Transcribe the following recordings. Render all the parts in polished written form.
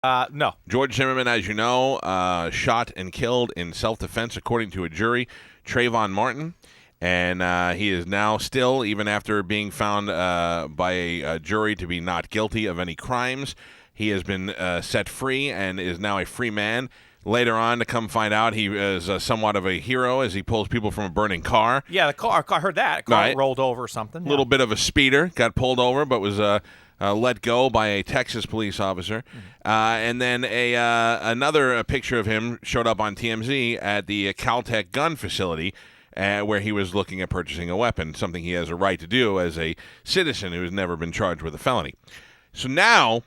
No. George Zimmerman, as you know, shot and killed in self-defense, according to a jury. Trayvon Martin. And he is now still, even after being found by a jury to be not guilty of any crimes, he has been set free and is now a free man. Later on, to come find out, he is somewhat of a hero as he pulls people from a burning car. Yeah, the car. I heard that. A car rolled over or something. A little bit of a speeder, got pulled over, but was let go by a Texas police officer. And then another picture of him showed up on TMZ at the Caltech gun facility, where he was looking at purchasing a weapon, something he has a right to do as a citizen who has never been charged with a felony. So now,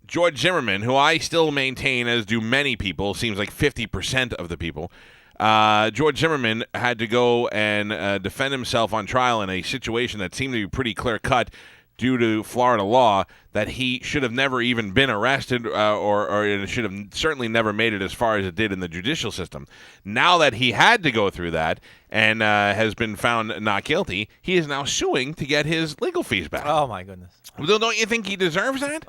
George Zimmerman, who I still maintain, as do many people, seems like 50% of the people, George Zimmerman had to go and defend himself on trial in a situation that seemed to be pretty clear-cut due to Florida law, that he should have never even been arrested or it should have certainly never made it as far as it did in the judicial system. Now that he had to go through that and has been found not guilty, he is now suing to get his legal fees back. Oh, my goodness. Don't you think he deserves that?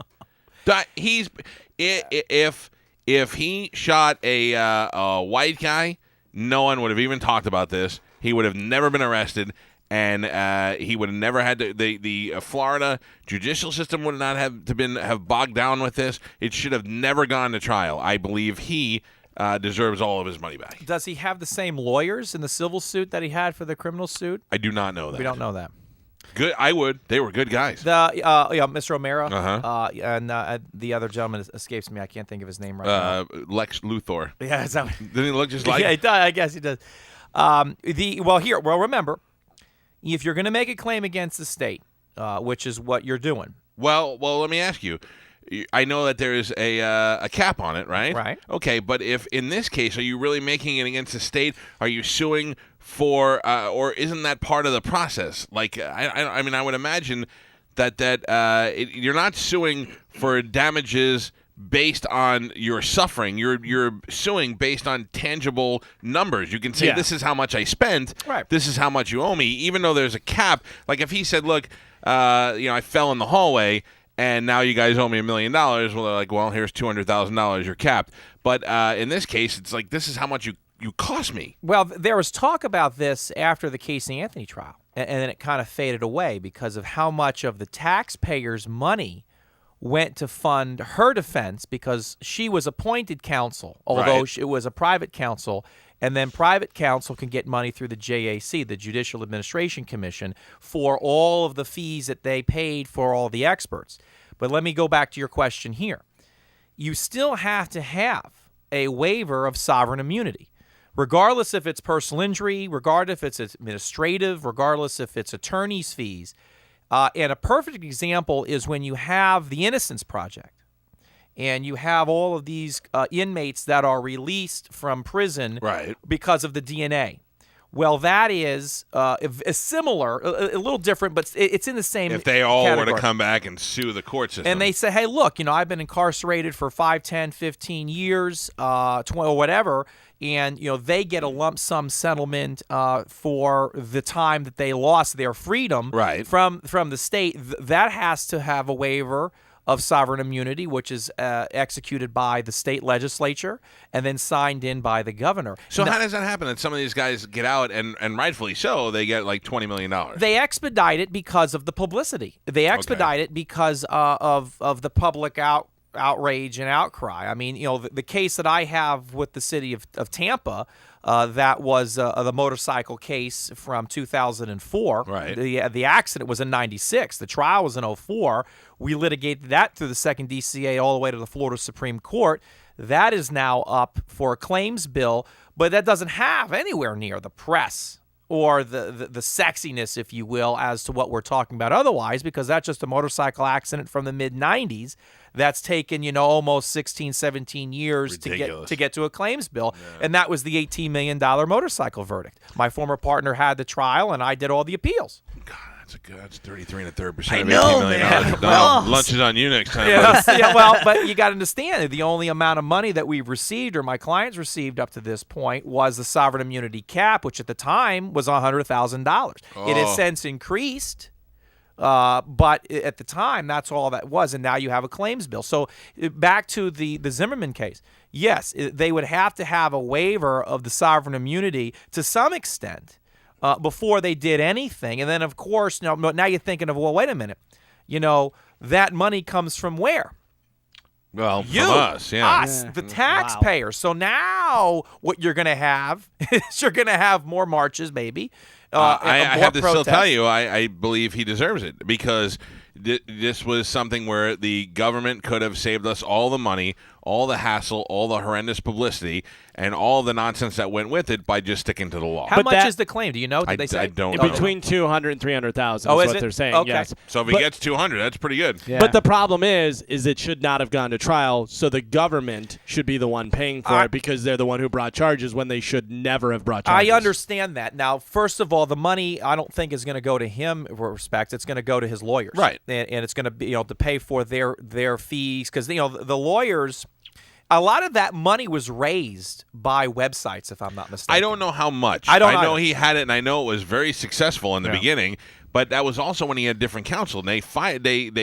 If he shot a white guy, no one would have even talked about this. He would have never been arrested, and he would have never had to. The Florida judicial system would not have bogged down with this. It should have never gone to trial. I believe he deserves all of his money back. Does he have the same lawyers in the civil suit that he had for the criminal suit? I do not know that. We don't know that. Good, I would. They were good guys. Mr. O'Mara, Uh-huh. and the other gentleman escapes me. I can't think of his name right now. Lex Luthor. Yeah, is that what? Didn't he look just like? Yeah, he does. I guess he does. Remember, if you're going to make a claim against the state, which is what you're doing. Well, let me ask you. I know that there is a cap on it, right? Right. Okay, but if in this case, are you really making it against the state? Are you suing for, or isn't that part of the process? Like, I mean, I would imagine that you're not suing for damages based on your suffering. You're suing based on tangible numbers. You can say, this is how much I spent. Right. This is how much you owe me, even though there's a cap. Like if he said, look, I fell in the hallway, and now you guys owe me $1 million. Well, they're like, well, here's $200,000. You're capped. But in this case, it's like, this is how much you cost me. Well, there was talk about this after the Casey Anthony trial, and then it kind of faded away because of how much of the taxpayers' money went to fund her defense, because she was appointed counsel, although it was a private counsel. And then private counsel can get money through the JAC, the Judicial Administration Commission, for all of the fees that they paid for all the experts. But let me go back to your question here. You still have to have a waiver of sovereign immunity, regardless if it's personal injury, regardless if it's administrative, regardless if it's attorney's fees. And a perfect example is when you have the Innocence Project. And you have all of these inmates that are released from prison because of the DNA. Well, that is similar, a little different, but it's in the same If they all category. were to come back and sue the court system. And they say, hey, look, I've been incarcerated for 5, 10, 15 years, 20, or whatever, and, they get a lump sum settlement for the time that they lost their freedom from the state. That has to have a waiver of sovereign immunity, which is executed by the state legislature and then signed in by the governor. So how does that happen that some of these guys get out and rightfully so, they get like $20 million? They expedite it because of the publicity. They expedite it because of the public outrage and outcry. I mean, the case that I have with the city of Tampa, that was the motorcycle case from 2004. Right. The accident was in 96. The trial was in 04. We litigated that through the second DCA all the way to the Florida Supreme Court. That is now up for a claims bill, but that doesn't have anywhere near the press or the sexiness, if you will, as to what we're talking about otherwise, because that's just a motorcycle accident from the mid-'90s that's taken, almost 16, 17 years to get to a claims bill. Yeah. And that was the $18 million motorcycle verdict. My former partner had the trial, and I did all the appeals. God, that's 33 1/3% of $18 million. Man. Well, lunch is on you next time. But you got to understand, the only amount of money that we've received, or my clients received up to this point, was the sovereign immunity cap, which at the time was $100,000. It has since increased But at the time, that's all that was, and now you have a claims bill. So back to the Zimmerman case. Yes, they would have to have a waiver of the sovereign immunity to some extent before they did anything. And then, of course, now you're thinking of, well, wait a minute. That money comes from where? Well, from us, the taxpayers. Wow. So now what you're going to have is you're going to have more marches, maybe. I have to still tell you, I believe he deserves it because this was something where the government could have saved us all the money, all the hassle, all the horrendous publicity, and all the nonsense that went with it by just sticking to the law. How much is the claim? Do you know? Did they say? I don't know. Between 200 and 300,000 is what it? they're saying. Okay. Yes. So if he gets 200, that's pretty good. Yeah. But the problem is it should not have gone to trial, so the government should be the one paying for it because they're the one who brought charges when they should never have brought charges. I understand that. Now, first of all, the money I don't think is going to go to him with respect. It's going to go to his lawyers. Right. And it's going to be, to pay for their fees because, the lawyers, a lot of that money was raised by websites, if I'm not mistaken. I don't know how much. I know he had it, and I know it was very successful in the beginning. But that was also when he had different counsel, and they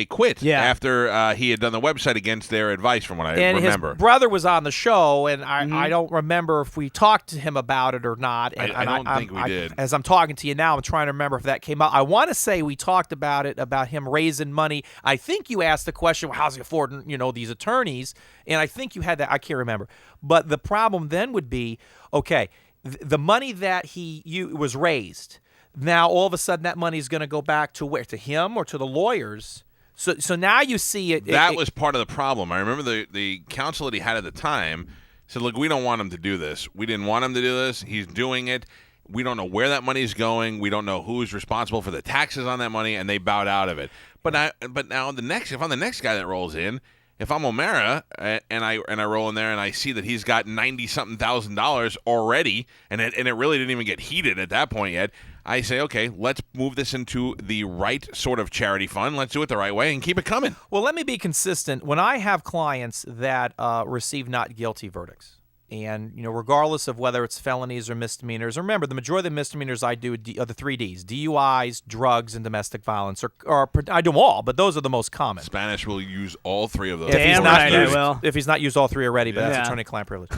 quit after he had done the website against their advice, from what I remember. His brother was on the show, and I don't remember if we talked to him about it or not. And I don't think we did. As I'm talking to you now, I'm trying to remember if that came out. I want to say we talked about it, about him raising money. I think you asked the question, well, how's he affording, these attorneys? And I think you had that. I can't remember. But the problem then would be, okay, the money that was raised. Now, all of a sudden, that money is going to go back to where? To him or to the lawyers? So now you see it. That was part of the problem. I remember the counsel that he had at the time said, look, we don't want him to do this. We didn't want him to do this. He's doing it. We don't know where that money is going. We don't know who's responsible for the taxes on that money, and they bowed out of it. But now if I'm the next guy that rolls in, if I'm O'Mara and I roll in there and I see that he's got $90-something thousand already, and it really didn't even get heated at that point yet, I say, okay, let's move this into the right sort of charity fund. Let's do it the right way and keep it coming. Well, let me be consistent. When I have clients that receive not guilty verdicts, and regardless of whether it's felonies or misdemeanors, remember the majority of the misdemeanors I do are the 3 Ds: DUIs, drugs, and domestic violence. Or I do them all, but those are the most common. Spanish will use all 3 of those. If he's not used all 3 already, but that's attorney-client privilege.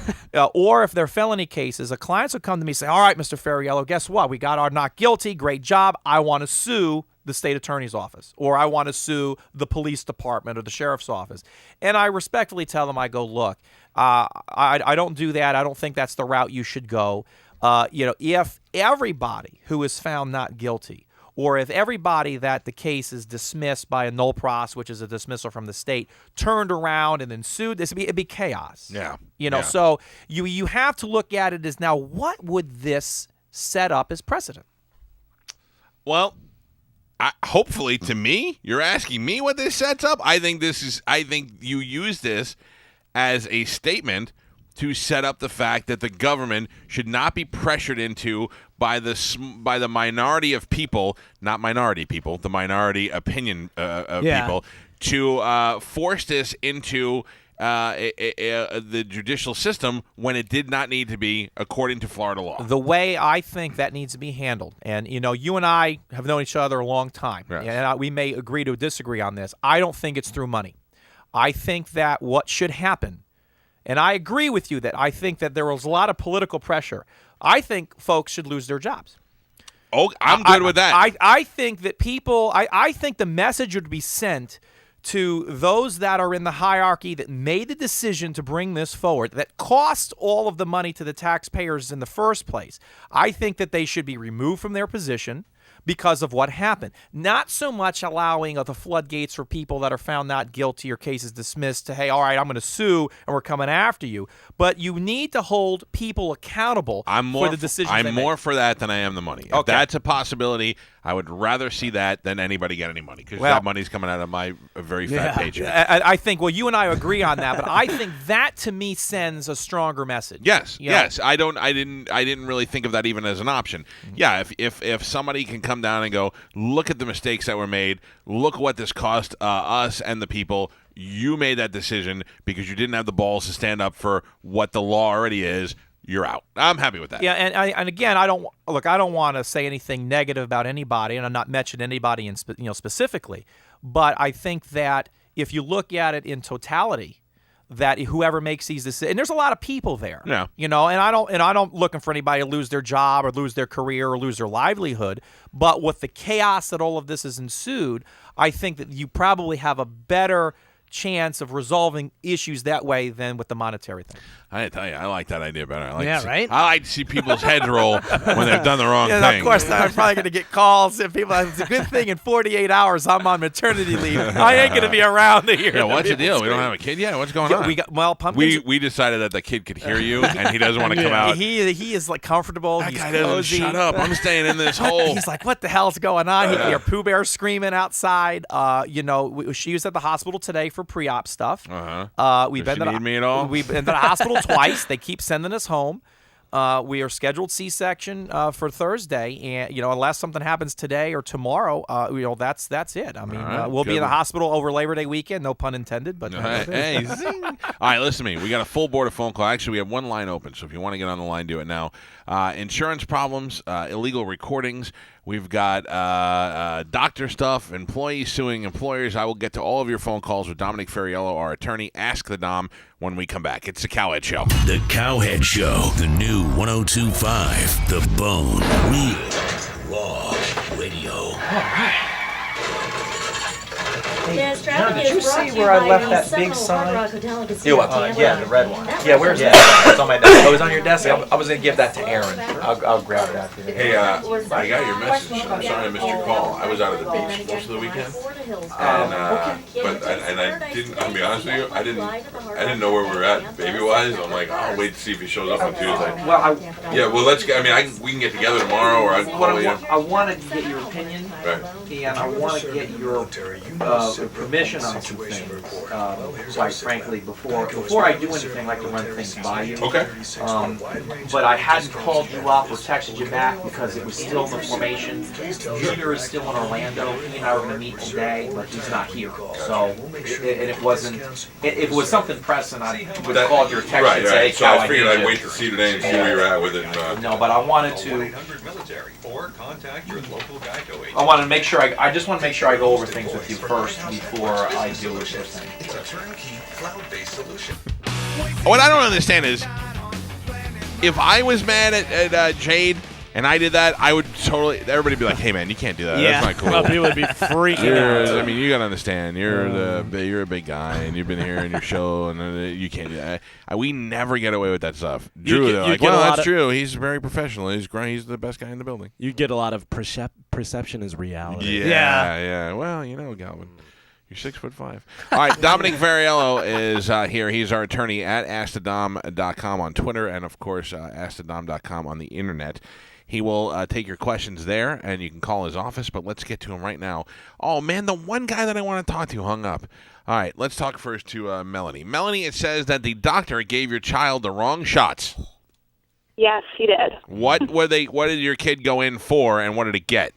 Or if they're felony cases, clients will come to me and say, all right, Mr. Fariello, guess what? We got our not guilty. Great job. I want to sue the state attorney's office, or I want to sue the police department or the sheriff's office. And I respectfully tell them, I go, look, I don't do that. I don't think that's the route you should go. If everybody who is found not guilty, or if everybody that the case is dismissed by a null pros, which is a dismissal from the state, turned around and then sued, it'd be chaos. Yeah. So you have to look at it as, now, what would this set up as precedent? Well, hopefully, to me, you're asking me what this sets up. I think you use this as a statement to set up the fact that the government should not be pressured into by the minority of people, not minority people, the minority opinion of people, to force this into the judicial system when it did not need to be, according to Florida law. The way I think that needs to be handled, and you and I have known each other a long time, and we may agree to disagree on this. I don't think it's through money. I think that what should happen, and I agree with you that I think that there was a lot of political pressure. I think folks should lose their jobs. Oh, I'm good with that. I think that I think the message would be sent to those that are in the hierarchy that made the decision to bring this forward, that cost all of the money to the taxpayers in the first place. I think that they should be removed from their position because of what happened. Not so much allowing the floodgates for people that are found not guilty or cases dismissed to, hey, all right, I'm going to sue and we're coming after you. But you need to hold people accountable for the decisions they make. I'm more for that than I am the money. If that's a possibility, I would rather see that than anybody get any money, because that money's coming out of my very fat paycheck. I think, you and I agree on that, but I think that to me sends a stronger message. Yes, yes. I didn't really think of that even as an option. Mm-hmm. Yeah, if somebody can come down and go, look at the mistakes that were made, look what this cost us and the people. You made that decision because you didn't have the balls to stand up for what the law already is. you're out. I'm happy with that. Yeah, and again, I don't want to say anything negative about anybody, and I'm not mentioning anybody specifically, but I think that if you look at it in totality, that whoever makes these decisions, and there's a lot of people there, Yeah. and I don't looking for anybody to lose their job or lose their career or lose their livelihood, but with the chaos that all of this has ensued, I think that you probably have a better chance of resolving issues that way than with the monetary thing. I tell you, I like that idea better. I like Yeah, to see, right? I like to see people's heads roll when they've done the wrong And thing. of course, I'm probably going to get calls if people. It's a good thing in 48 hours I'm on maternity leave. I ain't going to be around here. Yeah, what's the deal? We don't have a kid yet. What's going on? We got Pumpkins. we decided that the kid could hear you, and he doesn't want to come out. He is like comfortable. That He's guy doesn't cozy. shut up. I'm staying in this hole. He's like, what the hell's going on? He can hear Pooh Bear screaming outside. She was at the hospital today for pre-op stuff. We've Does been she to need me at all? We've been to the hospital twice. They keep sending us home. We are scheduled C-section for Thursday, and unless something happens today or tomorrow, that's it. I mean, right, we'll be good. in the hospital over Labor Day weekend. No pun intended, but Hey, zing. All right, listen to me. We got a full board of phone call. Actually, we have one line open, so if you want to get on the line, do it now. Insurance problems, illegal recordings. We've got doctor stuff, employees suing employers. I will get to all of your phone calls with Dominic Fariello, our attorney. Ask the Dom when we come back. It's the Cowhead Show. The Cowhead Show, the new 102.5, The Bone, Real Raw Radio. Yes, did you see where I left that big sign? The red one. Yeah, where's that? It's on my desk. Oh, it was on your desk? I was going to give that to Aaron. I'll grab it after this. Hey, I got your message. I'm sorry I missed your call. I was out at the beach most of the weekend, and I didn't. I'll be honest with you, I didn't know where we were at baby-wise. I'm like, I'll wait to see if he shows up on Tuesday. Well, let's get. I mean, we can get together tomorrow, or I'll call you. I wanted to get your opinion, Right. and I want to get your permission on some things. Quite frankly, before I do anything, I like to run things by you. Okay. But I hadn't called you up or texted you back because it was still in the formation. Junior is still in Orlando. He and I were going to meet today, but he's not here. So, it wasn't. If it was something pressing, I would have called you or texted and say, Right. "Hey, So Cal, I figured need I'd you." wait to see today and see where you're at with it. No, but I wanted to. I want to make sure. I just want to make sure I go over things with you first before I do this thing. What I don't understand is, if I was mad at Jade and I did that, I would totally. Everybody would be like, "Hey, man, you can't do that. That's not cool." Well, people would be freaking out. I mean, you gotta understand. You're a big guy, and you've been here in your show, and you can't do that. We never get away with that stuff. Drew, they're like, "Well, that's true. He's very professional. He's great. He's the best guy in the building." You get a lot of perception is reality. Yeah. Well, Galvin. You're 6'5". All right, Dominic Fariello is here. He's our attorney at AskTheDom.com on Twitter, and of course, AskTheDom.com on the internet. He will take your questions there, and you can call his office, but let's get to him right now. Oh, man, the one guy that I want to talk to hung up. All right, let's talk first to Melanie. Melanie, it says that the doctor gave your child the wrong shots. Yes, he did. What did your kid go in for, and what did it get?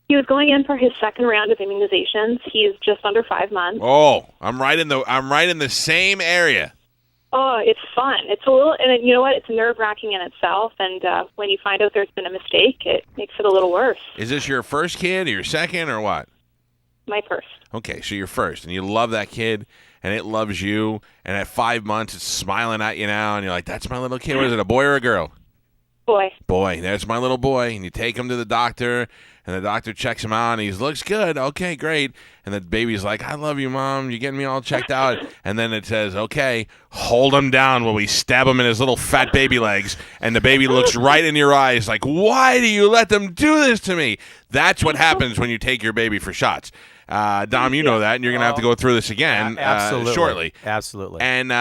He was going in for his second round of immunizations. He's just under 5 months. Oh, I'm right in the same area. Oh, it's fun. It's a little, and you know what? It's nerve-wracking in itself. And when you find out there's been a mistake, it makes it a little worse. Is this your first kid, or your second, or what? My first. Okay, so you're first, and you love that kid, and it loves you. And at 5 months, it's smiling at you now, and you're like, "That's my little kid." What is it, a boy or a girl? Boy. Boy, that's my little boy. And you take him to the doctor, and the doctor checks him out, and he looks good. Okay, great. And the baby's like, "I love you, Mom. You're getting me all checked out." And then it says, "Okay, hold him down while we stab him in his little fat baby legs." And the baby looks right in your eyes like, "Why do you let them do this to me?" That's what happens when you take your baby for shots. Dom, you know that, and you're going to have to go through this again shortly. Absolutely. And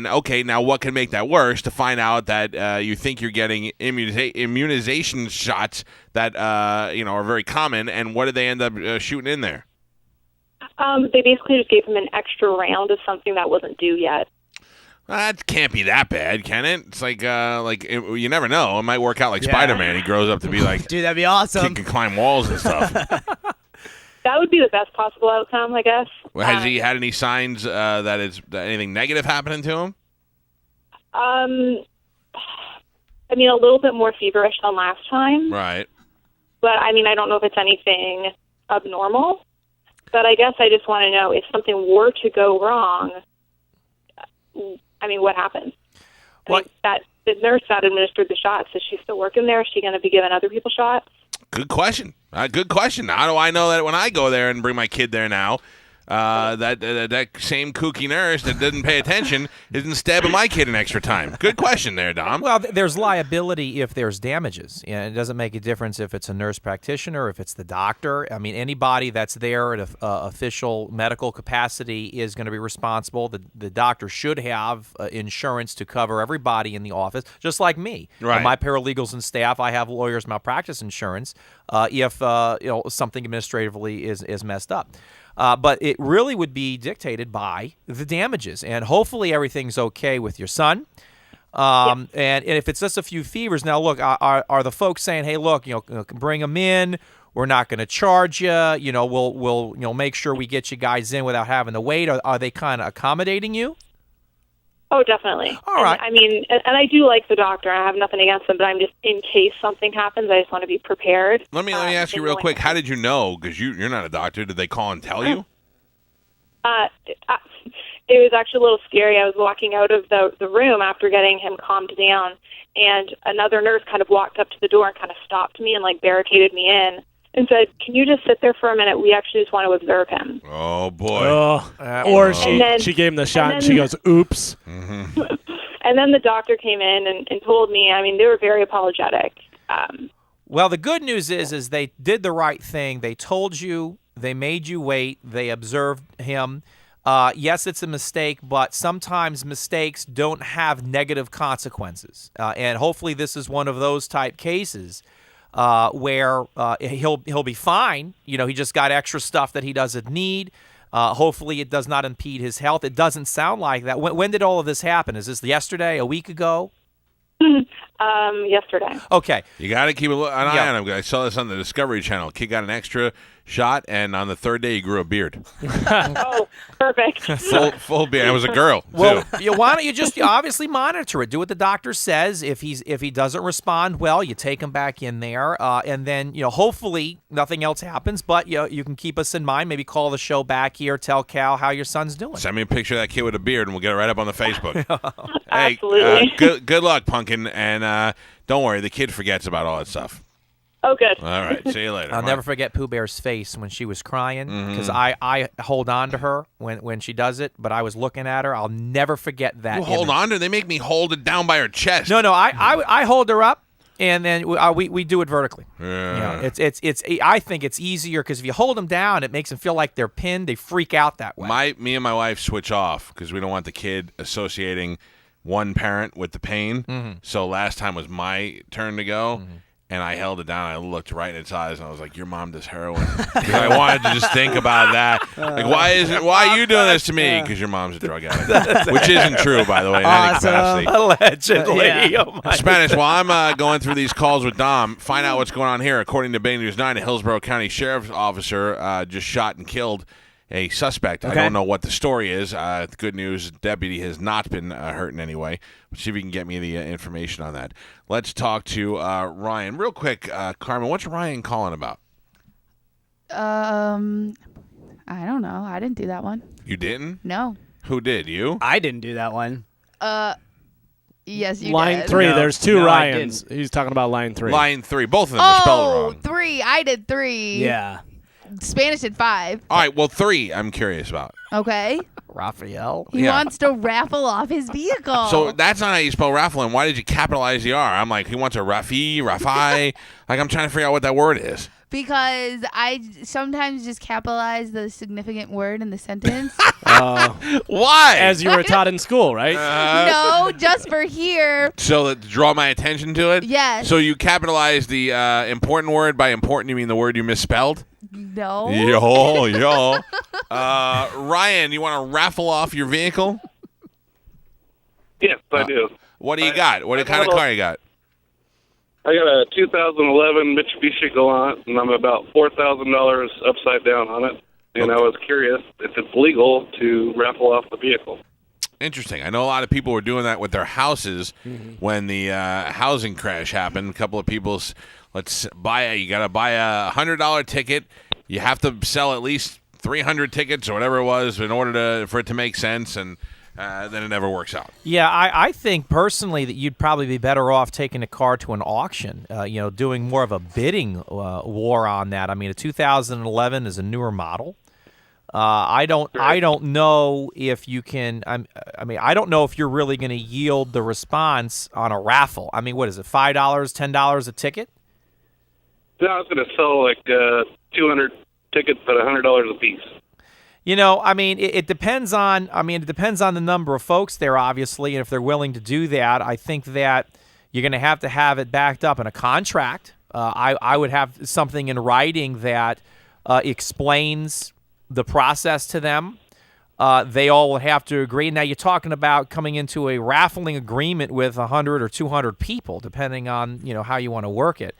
okay, now what can make that worse? To find out that you think you're getting immunization shots that are very common, and what did they end up shooting in there? They basically just gave him an extra round of something that wasn't due yet. That can't be that bad, can it? It's like you never know. It might work out like Spider-Man. He grows up to be like, Dude, that'd be awesome. He can climb walls and stuff. That would be the best possible outcome, I guess. Well, has he had any signs that anything negative happening to him? I mean, a little bit more feverish than last time. Right. But, I mean, I don't know if it's anything abnormal. But I guess I just want to know if something were to go wrong, I mean, what happens? What? I mean, the nurse that administered the shots, is she still working there? Is she going to be giving other people shots? Good question. Good question. How do I know that when I go there and bring my kid there now, that same kooky nurse that didn't pay attention isn't stabbing my kid an extra time? Good question there, Dom. Well, there's liability if there's damages. And it doesn't make a difference if it's a nurse practitioner, if it's the doctor. I mean, anybody that's there at an official medical capacity is going to be responsible. The doctor should have insurance to cover everybody in the office, just like me. Right. My paralegals and staff, I have lawyers' malpractice insurance if something administratively is messed up. But it really would be dictated by the damages, and hopefully everything's okay with your son. And if it's just a few fevers, now look, are the folks saying, "Hey, look, bring them in. We're not going to charge you. We'll make sure we get you guys in without having to wait." Are they kind of accommodating you? Oh, definitely. All right. I mean, and I do like the doctor. I have nothing against him, but I'm just, in case something happens, I just want to be prepared. Let me ask you real quick. How did you know? Because you're not a doctor. Did they call and tell you? It was actually a little scary. I was walking out of the room after getting him calmed down, and another nurse kind of walked up to the door and kind of stopped me and, like, barricaded me in and said, "Can you just sit there for a minute? We actually just want to observe him." Oh, boy. Or she gave him the shot and she goes, "Oops." Mm-hmm. And then the doctor came in and told me, I mean, they were very apologetic. Well, the good news is they did the right thing. They told you, they made you wait, they observed him. Yes, it's a mistake, but sometimes mistakes don't have negative consequences. And hopefully this is one of those type cases where he'll be fine. He just got extra stuff that he doesn't need. Hopefully it does not impede his health. It doesn't sound like that. When did all of this happen? Is this yesterday, a week ago? Yesterday. Okay. You got to keep an eye on him. I saw this on the Discovery Channel. Kid got an extra shot, and on the third day, he grew a beard. Oh, perfect. Full beard. It was a girl, too. Well, why don't you just obviously monitor it? Do what the doctor says. If he doesn't respond well, you take him back in there, and then hopefully nothing else happens. But you can keep us in mind. Maybe call the show back here. Tell Cal how your son's doing. Send me a picture of that kid with a beard, and we'll get it right up on the Facebook. Hey, Absolutely. good luck, Pumpkin, and don't worry, the kid forgets about all that stuff. Oh, good. All right, see you later. I'll never forget Pooh Bear's face when she was crying, because I hold on to her when she does it, but I was looking at her. I'll never forget that. You hold on to her? They make me hold it down by her chest. No, I hold her up, and then we do it vertically. Yeah. I think it's easier because if you hold them down, it makes them feel like they're pinned. They freak out that way. Me and my wife switch off because we don't want the kid associating one parent with the pain. Mm-hmm. So last time was my turn to go. And I held it down. I looked right in its eyes, and I was like, "Your mom does heroin." 'Cause I wanted to just think about that. Like, why are you doing this to me? Because your mom's a drug addict, which isn't true, by the way, in any capacity. Allegedly. Yeah. Oh my Spanish. While I'm going through these calls with Dom, find out what's going on here. According to Bay News 9, a Hillsborough County Sheriff's officer just shot and killed a suspect. I don't know what the story is. The good news, deputy has not been hurt in any way. Let's see if you can get me the information on that. Let's talk to Ryan. Real quick, Carmen, what's Ryan calling about? I don't know. I didn't do that one. You didn't? No. Who did? You? I didn't do that one. Yes, you Line did. 3. No. There's 2 No, I Ryans. He's talking about line 3. Line 3. Both of them are spelled Oh, wrong. 3. I did 3. Yeah. Spanish did 5. All right, well, 3 I'm curious about. Okay. Raphael. He Yeah. wants to raffle off his vehicle. So that's not how you spell Raffling. Why did you capitalize the R? I'm like, he wants a Rafi. Like, I'm trying to figure out what that word is. Because I sometimes just capitalize the significant word in the sentence. Why? As you were taught in school, right? No, just for here. So that to draw my attention to it? Yes. So you capitalize the important word. By important, you mean the word you misspelled? No. Yo. Ryan, you want to raffle off your vehicle? Yes, I do. What do you got? What kind of car you got? I got a 2011 Mitsubishi Galant, and I'm about $4,000 upside down on it. And I was curious if it's legal to raffle off the vehicle. Interesting. I know a lot of people were doing that with their houses when the housing crash happened. A couple of people's, you got to buy a $100 ticket. You have to sell at least 300 tickets or whatever it was in order for it to make sense, and then it never works out. Yeah, I think personally that you'd probably be better off taking a car to an auction, doing more of a bidding war on that. I mean, a 2011 is a newer model. I don't know if you can. I don't know if you're really going to yield the response on a raffle. I mean, what is it? $5, $10 a ticket? No, I was going to sell like 200 tickets at $100 a piece. It depends on. It depends on the number of folks there, obviously, and if they're willing to do that. I think that you're going to have it backed up in a contract. I would have something in writing that explains the process to them. They all would have to agree. Now you're talking about coming into a raffling agreement with 100 or 200 people, depending on how you want to work it.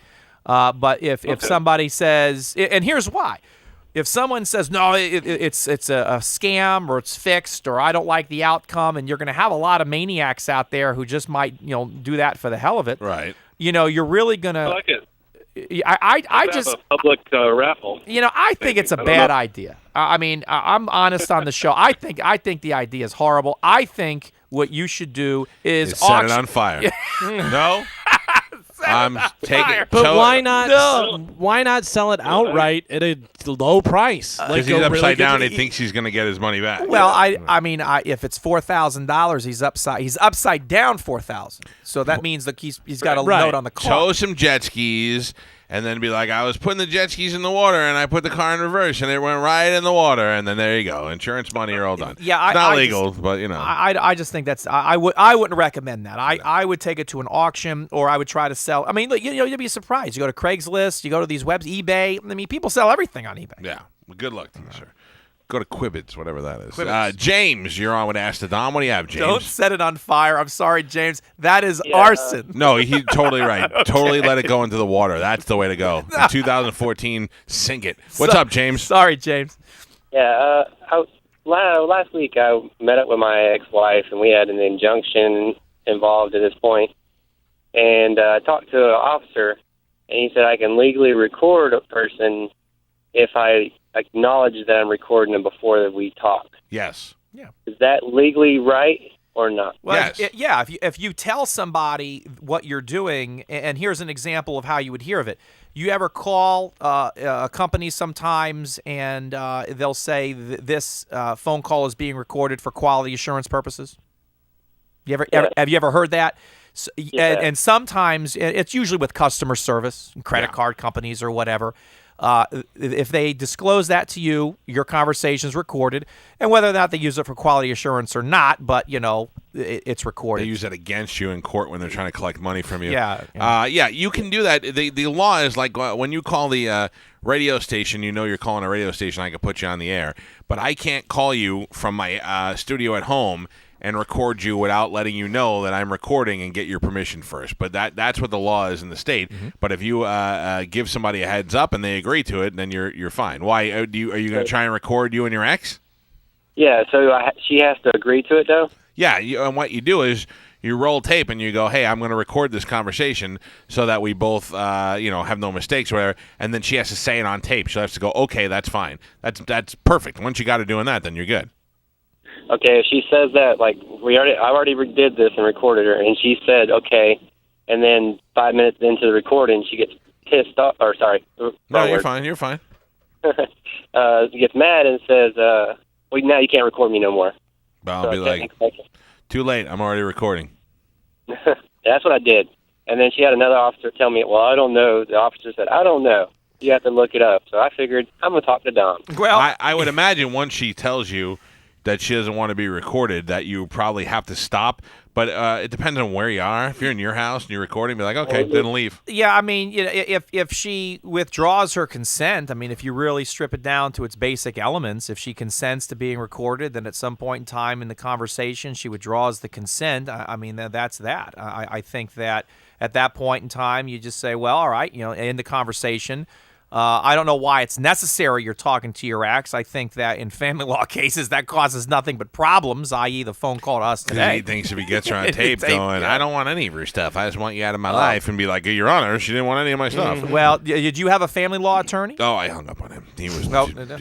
But if somebody says, and here's why. If someone says, no, it's a scam or it's fixed or I don't like the outcome, and you're going to have a lot of maniacs out there who just might do that for the hell of it. Right. You're really going to. I like it. I just have a public raffle. I think it's a bad idea. I'm honest on the show. I think the idea is horrible. I think what you should do is set it on fire. No. I'm taking. But why not? No. Why not sell it outright at a low price? Because he's upside down. He thinks he's going to get his money back. Well, if it's $4,000, he's upside down $4,000. So that means that he's got a note on the car. Tow some jet skis. And then be like, I was putting the jet skis in the water, and I put the car in reverse, and it went right in the water, and then there you go, insurance money, you're all done. Yeah, it's not legal, but I just think that's I wouldn't recommend that. I would take it to an auction, or I would try to sell. You'd be surprised. You go to Craigslist, you go to these webs, eBay. People sell everything on eBay. Yeah, well, good luck to you, sir. Go to Quibbits, whatever that is. James, you're on with Ask the Dom. What do you have, James? Don't set it on fire. I'm sorry, James. That is arson. No, he's totally right. Totally let it go into the water. That's the way to go. In 2014, sink it. What's up, James? Sorry, James. Yeah, last week I met up with my ex-wife, and we had an injunction involved at this point. And I talked to an officer, and he said I can legally record a person if I acknowledge that I'm recording them before we talk. Yes. Yeah. Is that legally right or not? Well, yes. If you tell somebody what you're doing, and here's an example of how you would hear of it. You ever call a company sometimes, and they'll say this phone call is being recorded for quality assurance purposes? Have you ever heard that? So, and sometimes it's usually with customer service, credit card companies or whatever. If they disclose that to you, your conversation is recorded, and whether or not they use it for quality assurance or not, but it's recorded. They use it against you in court when they're trying to collect money from you. Yeah. You can do that. The law is like when you call the radio station, you're calling a radio station, I can put you on the air, but I can't call you from my studio at home and record you without letting you know that I'm recording and get your permission first. But that's what the law is in the state. Mm-hmm. But if you give somebody a heads up and they agree to it, then you're fine. Why are you going to try and record you and your ex? Yeah, so she has to agree to it, though? Yeah, and what you do is you roll tape and you go, hey, I'm going to record this conversation so that we both have no mistakes or whatever, and then she has to say it on tape. She'll have to go, okay, that's fine. That's perfect. Once you got her doing that, then you're good. Okay, if she says that, I already did this and recorded her, and she said, okay, and then 5 minutes into the recording, she gets pissed off, or sorry. No, you're fine, you're fine. She gets mad and says, well, now you can't record me no more. Well, I'll be like, too late, I'm already recording. That's what I did. And then she had another officer tell me, well, I don't know. The officer said, I don't know. You have to look it up. So I figured, I'm going to talk to Dom. Well, I would imagine once she tells you that she doesn't want to be recorded, that you probably have to stop. But it depends on where you are. If you're in your house and you're recording, be like, okay, then leave. Yeah, if she withdraws her consent, if you really strip it down to its basic elements, if she consents to being recorded, then at some point in time in the conversation, she withdraws the consent. That's that. I think that at that point in time, you just say, well, all right, end the conversation. I don't know why it's necessary you're talking to your ex. I think that in family law cases, that causes nothing but problems, i.e. the phone call to us today. He thinks if he gets her on tape going, yeah. I don't want any of your stuff. I just want you out of my life, and be like, Your Honor, she didn't want any of my stuff. Well, did you have a family law attorney? Oh, I hung up on him. He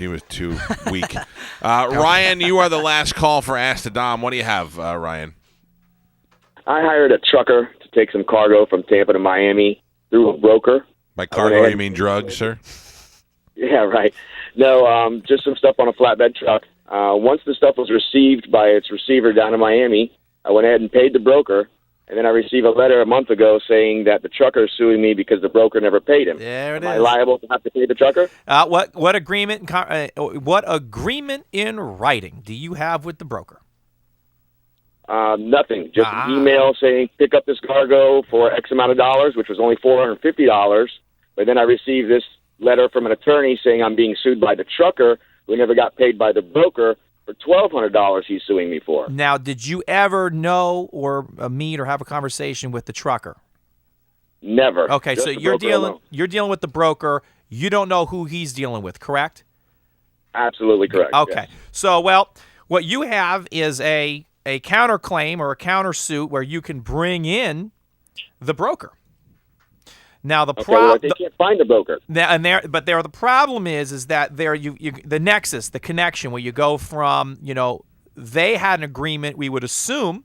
was too weak. Ryan, you are the last call for Ask the Dom. What do you have, Ryan? I hired a trucker to take some cargo from Tampa to Miami through a broker. By cargo, you mean drugs, sir? Yeah, right. No, just some stuff on a flatbed truck. Once the stuff was received by its receiver down in Miami, I went ahead and paid the broker, and then I received a letter a month ago saying that the trucker is suing me because the broker never paid him. There it Am is. I liable to have to pay the trucker? What agreement in writing do you have with the broker? Nothing. Just an email saying pick up this cargo for X amount of dollars, which was only $450. But then I received this letter from an attorney saying I'm being sued by the trucker who never got paid by the broker for $1,200 he's suing me for. Now, did you ever know or meet or have a conversation with the trucker? Never. Okay, Just so the you're broker alone. dealing with the broker. You don't know who he's dealing with, correct? Absolutely correct. Okay. Yes. So, well, what you have is a counterclaim or a countersuit where you can bring in the broker. Now the they can't find the broker. The problem is that the nexus, the connection where you go from, they had an agreement, we would assume,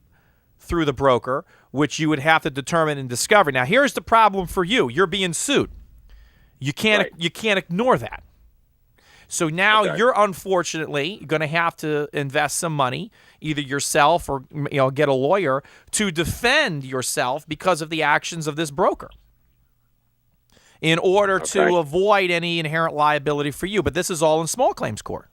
through the broker, which you would have to determine and discover. Now here's the problem for you. You're being sued. You can't ignore that. So now you're unfortunately going to have to invest some money, either yourself or get a lawyer to defend yourself because of the actions of this broker, in order to avoid any inherent liability for you. But this is all in small claims court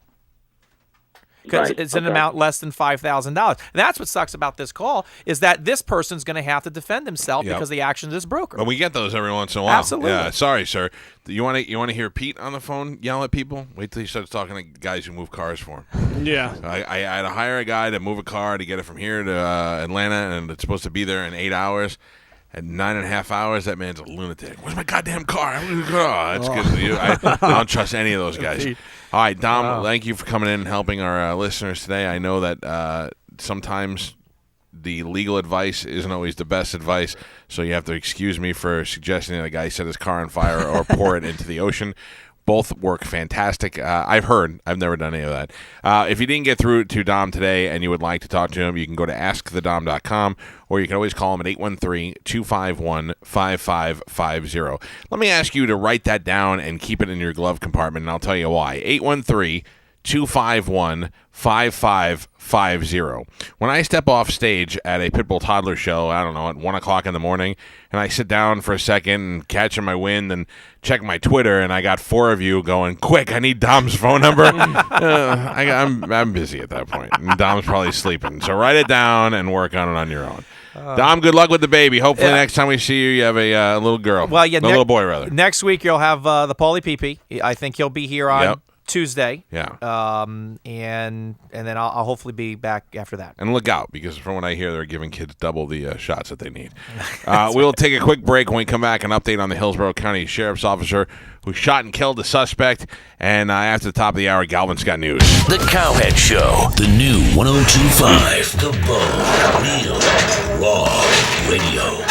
because it's an amount less than $5,000. That's what sucks about this call, is that this person's going to have to defend himself because of the action of this broker. But we get those every once in a while. Absolutely. Yeah, sorry, sir. You want to hear Pete on the phone yell at people? Wait till he starts talking to guys who move cars for him. Yeah. I had to hire a guy to move a car to get it from here to Atlanta, and it's supposed to be there in 8 hours. At 9.5 hours, that man's a lunatic. Where's my goddamn car? That's good for you. I don't trust any of those guys. All right, Dom, thank you for coming in and helping our listeners today. I know that sometimes the legal advice isn't always the best advice, so you have to excuse me for suggesting that a guy set his car on fire or pour it into the ocean. Both work fantastic. I've heard. I've never done any of that. If you didn't get through to Dom today and you would like to talk to him, you can go to askthedom.com, or you can always call him at 813-251-5550. Let me ask you to write that down and keep it in your glove compartment, and I'll tell you why. 813-251-5550. When I step off stage at a Pitbull Toddler show, I don't know, at 1 o'clock in the morning, and I sit down for a second and catching my wind and check my Twitter, and I got 4 of you going, quick, I need Dom's phone number. I'm busy at that point, and Dom's probably sleeping. So write it down and work on it on your own. Dom, good luck with the baby. Hopefully next time we see you, you have a little girl. Well, yeah, a little boy, rather. Next week, you'll have the Paulie Pee. I think he'll be here on Tuesday. Yeah. And then I'll hopefully be back after that. And look out, because from what I hear, they're giving kids double the shots that they need. We'll take a quick break. When we come back, an update on the Hillsborough County Sheriff's Officer who shot and killed the suspect. And after the top of the hour, Galvin's got news. The Cowhead Show. The new 102.5. The Bone. Real Raw Radio.